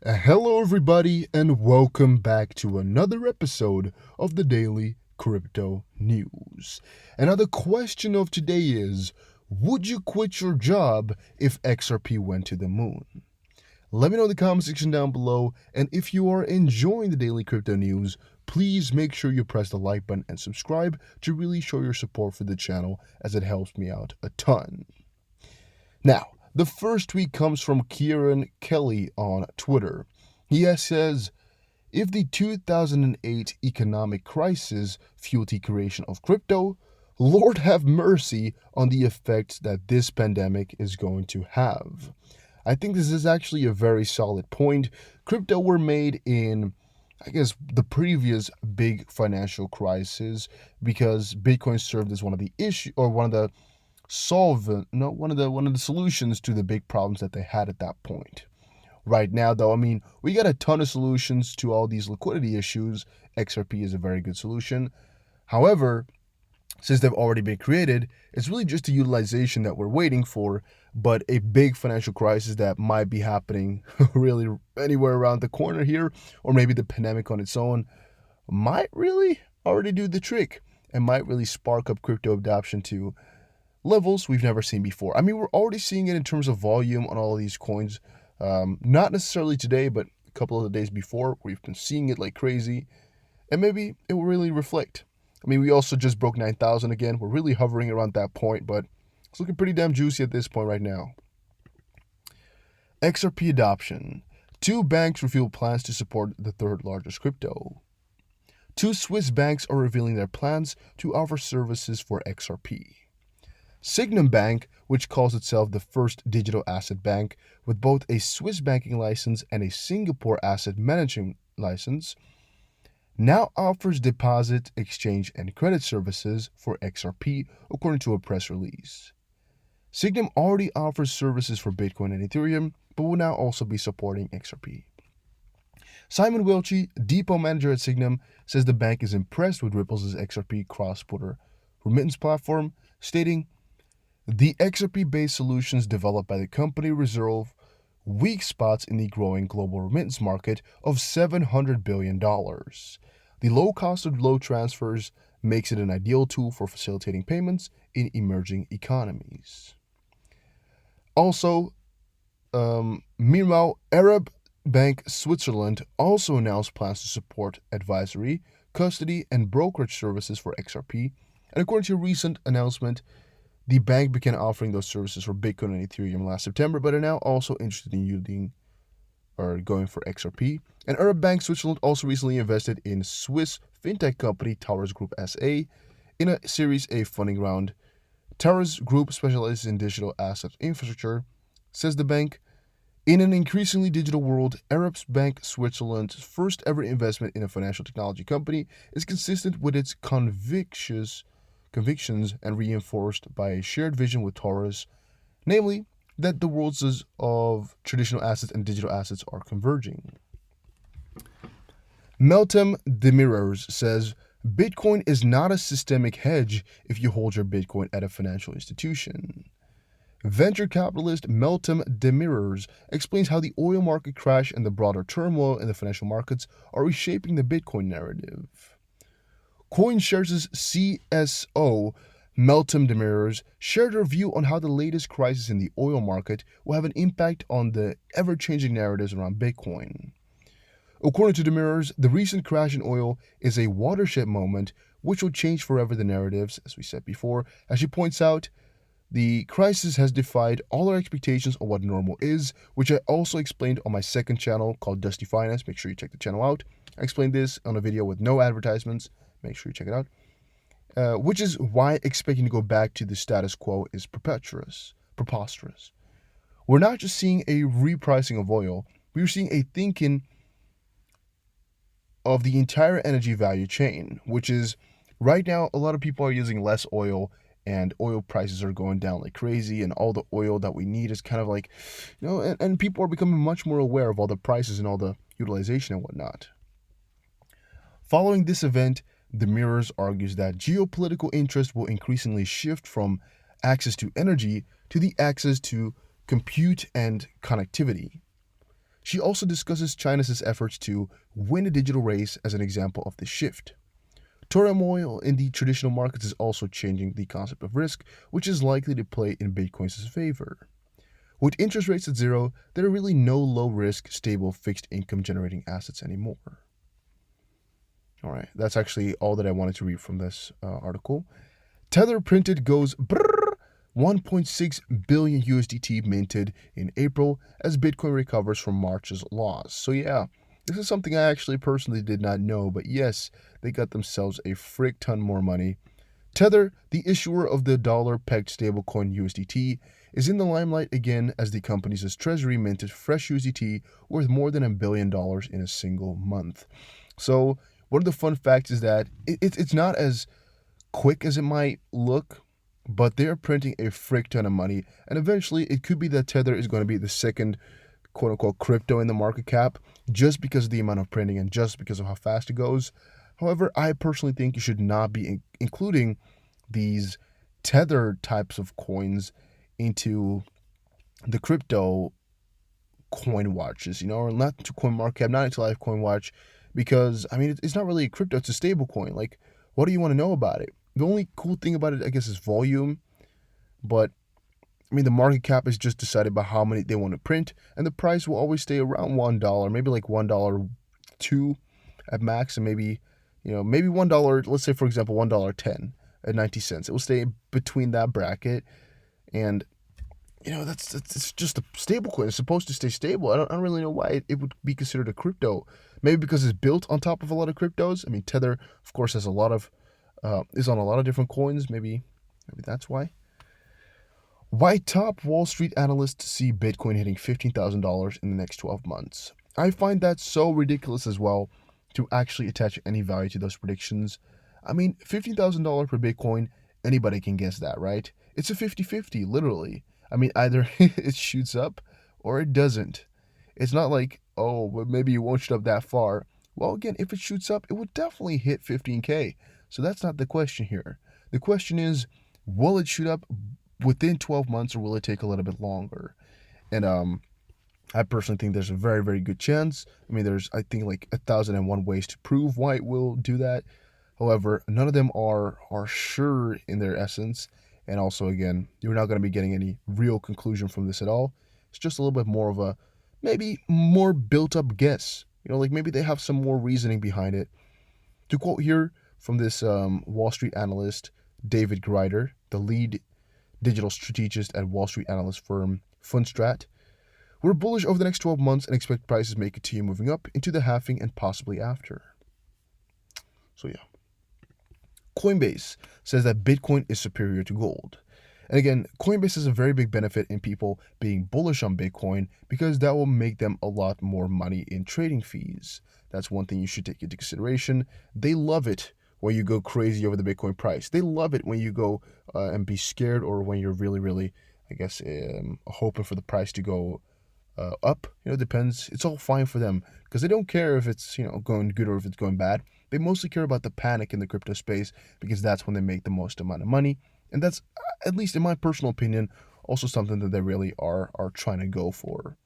Hello, everybody, and welcome back to another episode of the Daily Crypto News. And now, the question of today is: would you quit your job if XRP went to the moon? Let me know in the comment section down below, and if you are enjoying the Daily Crypto News, please make sure you press the like button and subscribe to really show your support for the channel, as it helps me out a ton. Now, the first tweet comes from Kieran Kelly on Twitter. He says, if the 2008 economic crisis fueled the creation of crypto, Lord have mercy on the effects that this pandemic is going to have. I think this is actually a very solid point. Crypto were made in, I guess, the previous big financial crisis because Bitcoin served as one of the solutions to the big problems that they had at that point. Right now, though, we got a ton of solutions to all these liquidity issues. XRP is a very good solution. However, since they've already been created, it's really just a utilization that we're waiting for, but a big financial crisis that might be happening really anywhere around the corner here, or maybe the pandemic on its own, might really already do the trick and might really spark up crypto adoption to levels we've never seen before. We're already seeing it in terms of volume on all of these coins. Not necessarily today, but a couple of the days before, we've been seeing it like crazy, and maybe it will really reflect. We also just broke 9,000 again. We're really hovering around that point, but it's looking pretty damn juicy at this point right now. XRP adoption. 2 banks reveal plans to support the third largest crypto. 2 Swiss banks are revealing their plans to offer services for XRP. Sygnum Bank, which calls itself the first digital asset bank with both a Swiss banking license and a Singapore asset management license, now offers deposit, exchange, and credit services for XRP, according to a press release. Sygnum already offers services for Bitcoin and Ethereum, but will now also be supporting XRP. Simon Wiltshire, depot manager at Sygnum, says the bank is impressed with Ripple's XRP cross-border remittance platform, stating, the XRP-based solutions developed by the company reserve weak spots in the growing global remittance market of $700 billion. The low cost of low transfers makes it an ideal tool for facilitating payments in emerging economies. Also, meanwhile, Arab Bank Switzerland also announced plans to support advisory, custody, and brokerage services for XRP, and according to a recent announcement, the bank began offering those services for Bitcoin and Ethereum last September, but are now also interested in going for XRP. And Arab Bank Switzerland also recently invested in Swiss fintech company Towers Group SA in a Series A funding round. Towers Group specializes in digital asset infrastructure, says the bank. In an increasingly digital world, Arab Bank Switzerland's first ever investment in a financial technology company is consistent with its convictions and reinforced by a shared vision with Taurus, namely that the worlds of traditional assets and digital assets are converging. Meltem Demirors says, Bitcoin is not a systemic hedge if you hold your Bitcoin at a financial institution. Venture capitalist Meltem Demirors explains how the oil market crash and the broader turmoil in the financial markets are reshaping the Bitcoin narrative. CoinShares' CSO, Meltem Demirors, shared her view on how the latest crisis in the oil market will have an impact on the ever-changing narratives around Bitcoin. According to Demirors, the recent crash in oil is a watershed moment which will change forever the narratives, as we said before. As she points out, the crisis has defied all our expectations of what normal is, which I also explained on my second channel called Dusty Finance. Make sure you check the channel out. I explained this on a video with no advertisements. Make sure you check it out. Which is why expecting to go back to the status quo is preposterous. We're not just seeing a repricing of oil, we're seeing a thinking of the entire energy value chain, which is right now a lot of people are using less oil and oil prices are going down like crazy, and all the oil that we need is kind of like, and people are becoming much more aware of all the prices and all the utilization and whatnot. Following this event, Demirors argues that geopolitical interest will increasingly shift from access to energy to the access to compute and connectivity. She also discusses China's efforts to win a digital race as an example of this shift. Turmoil in the traditional markets is also changing the concept of risk, which is likely to play in Bitcoin's favor. With interest rates at zero, there are really no low risk, stable, fixed income generating assets anymore. All right, that's actually all that I wanted to read from this article. Tether printed goes brrr, 1.6 billion USDT minted in April as Bitcoin recovers from March's loss. So, yeah, this is something I actually personally did not know, but yes, they got themselves a frick ton more money. Tether, the issuer of the dollar-pegged stablecoin USDT, is in the limelight again as the company's treasury minted fresh USDT worth more than $1 billion in a single month. So, one of the fun facts is that it's not as quick as it might look, but they're printing a frick ton of money, and eventually it could be that Tether is going to be the second quote-unquote crypto in the market cap just because of the amount of printing and just because of how fast it goes. However, I personally think you should not be including these Tether types of coins into the crypto coin watches, or not to CoinMarketCap, not into Live Coin Watch, because I mean it's not really a crypto, it's a stable coin. Like, what do you want to know about it? The only cool thing about it, I guess, is volume, but I mean the market cap is just decided by how many they want to print, and the price will always stay around $1, maybe like $1.02 at max, and maybe maybe $1. Let's say for example $1.10 at 90 cents. It will stay between that bracket, and that's it's just a stable coin. It's supposed to stay stable. I don't really know why it would be considered a crypto. Maybe because it's built on top of a lot of cryptos. I mean, Tether, of course, has a lot of is on a lot of different coins. Maybe that's why. Why top Wall Street analysts see Bitcoin hitting $15,000 in the next 12 months? I find that so ridiculous as well to actually attach any value to those predictions. I mean, $15,000 per Bitcoin, anybody can guess that, right? It's a 50-50, literally. I mean, either it shoots up or it doesn't. It's not like, oh, well, maybe it won't shoot up that far. Well, again, if it shoots up, it would definitely hit 15K. So that's not the question here. The question is, will it shoot up within 12 months or will it take a little bit longer? And I personally think there's a very, very good chance. I mean, there's, I think, like 1,001 ways to prove why it will do that. However, none of them are sure in their essence. And also, again, you're not going to be getting any real conclusion from this at all. It's just a little bit more of a, maybe more built-up guess. Like maybe they have some more reasoning behind it. To quote here from this Wall Street analyst, David Greider, the lead digital strategist at Wall Street analyst firm Fundstrat, we're bullish over the next 12 months and expect prices may continue moving up into the halving and possibly after. So yeah. Coinbase says that Bitcoin is superior to gold. And again, Coinbase has a very big benefit in people being bullish on Bitcoin because that will make them a lot more money in trading fees. That's one thing you should take into consideration. They love it when you go crazy over the Bitcoin price. They love it when you go and be scared, or when you're really, really, I guess, hoping for the price to go up. It depends. It's all fine for them because they don't care if it's going good or if it's going bad. They mostly care about the panic in the crypto space because that's when they make the most amount of money. And that's, at least in my personal opinion, also something that they really are trying to go for.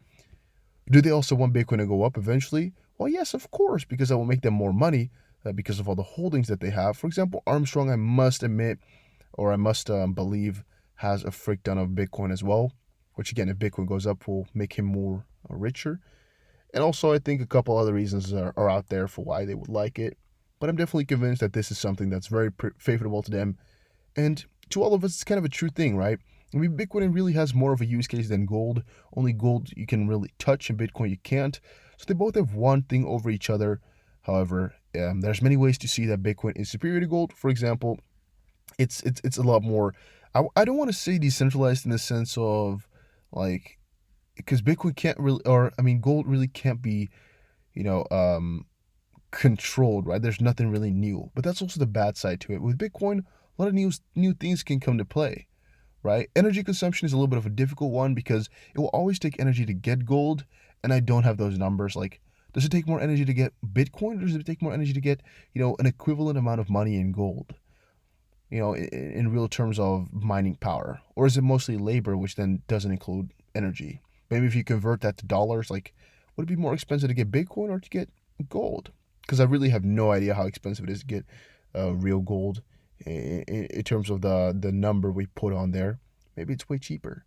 Do they also want Bitcoin to go up eventually? Well, yes, of course, because that will make them more money because of all the holdings that they have. For example, Armstrong, I must admit, or I must believe, has a frick ton of Bitcoin as well, which again, if Bitcoin goes up, will make him more richer. And also, I think a couple other reasons are out there for why they would like it. But I'm definitely convinced that this is something that's very favorable to them. And to all of us, it's kind of a true thing, right? I mean, Bitcoin really has more of a use case than gold. Only gold you can really touch, and Bitcoin you can't. So they both have one thing over each other. However, there's many ways to see that Bitcoin is superior to gold. For example, it's a lot more, I don't want to say decentralized in the sense of, like, because Bitcoin can't really, or I mean, gold really can't be, controlled, right? There's nothing really new, but that's also the bad side to it. With Bitcoin, a lot of new things can come to play, right? Energy consumption is a little bit of a difficult one because it will always take energy to get gold, and I don't have those numbers. Like, does it take more energy to get Bitcoin, or does it take more energy to get an equivalent amount of money in gold, in real terms of mining power? Or is it mostly labor, which then doesn't include energy? Maybe if you convert that to dollars, like, would it be more expensive to get Bitcoin or to get gold? Because I really have no idea how expensive it is to get real gold in terms of the number we put on there. Maybe it's way cheaper.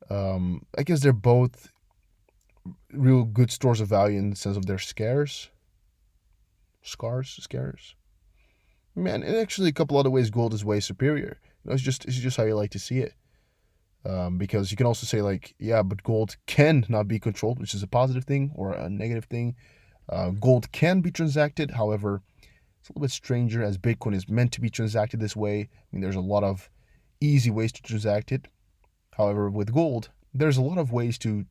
I guess they're both real good stores of value in the sense of they're scarce. Scarce. Man, and actually, a couple other ways gold is way superior. It's just how you like to see it. Because you can also say like, yeah, but gold can not be controlled, which is a positive thing or a negative thing. Gold can be transacted, however, it's a little bit stranger as Bitcoin is meant to be transacted this way. I mean, there's a lot of easy ways to transact it. However, with gold, there's a lot of ways to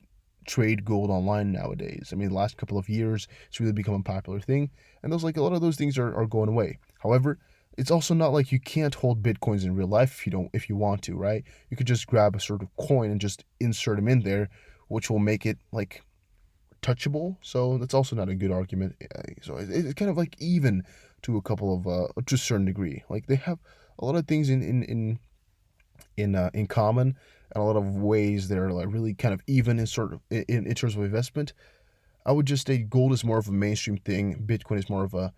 trade gold online nowadays. I mean, the last couple of years, it's really become a popular thing, and a lot of those things are going away. However, it's also not like you can't hold Bitcoins in real life if you want to, right? You could just grab a sort of coin and just insert them in there, which will make it like touchable. So that's also not a good argument. So it's kind of like even to a couple of to a certain degree. Like they have a lot of things in common, and a lot of ways that are like really kind of even in terms of investment. I would just say gold is more of a mainstream thing. Bitcoin is more of a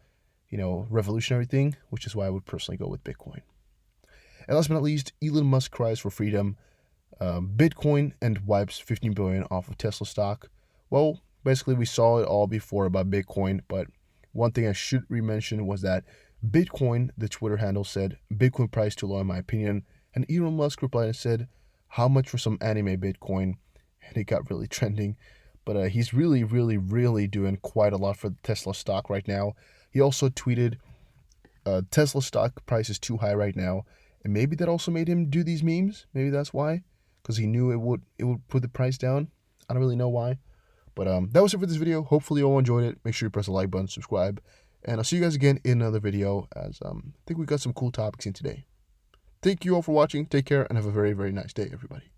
revolutionary thing, which is why I would personally go with Bitcoin. And last but not least, Elon Musk cries for freedom. Bitcoin and wipes 15 billion off of Tesla stock. Well, basically we saw it all before about Bitcoin, but one thing I should re-mention was that Bitcoin, the Twitter handle said, Bitcoin price too low in my opinion. And Elon Musk replied and said, how much for some anime Bitcoin? And it got really trending. But he's really, really, really doing quite a lot for the Tesla stock right now. He also tweeted, Tesla stock price is too high right now. And maybe that also made him do these memes. Maybe that's why. Because he knew it would put the price down. I don't really know why. But that was it for this video. Hopefully you all enjoyed it. Make sure you press the like button, subscribe. And I'll see you guys again in another video, as I think we got some cool topics in today. Thank you all for watching. Take care and have a very, very nice day, everybody.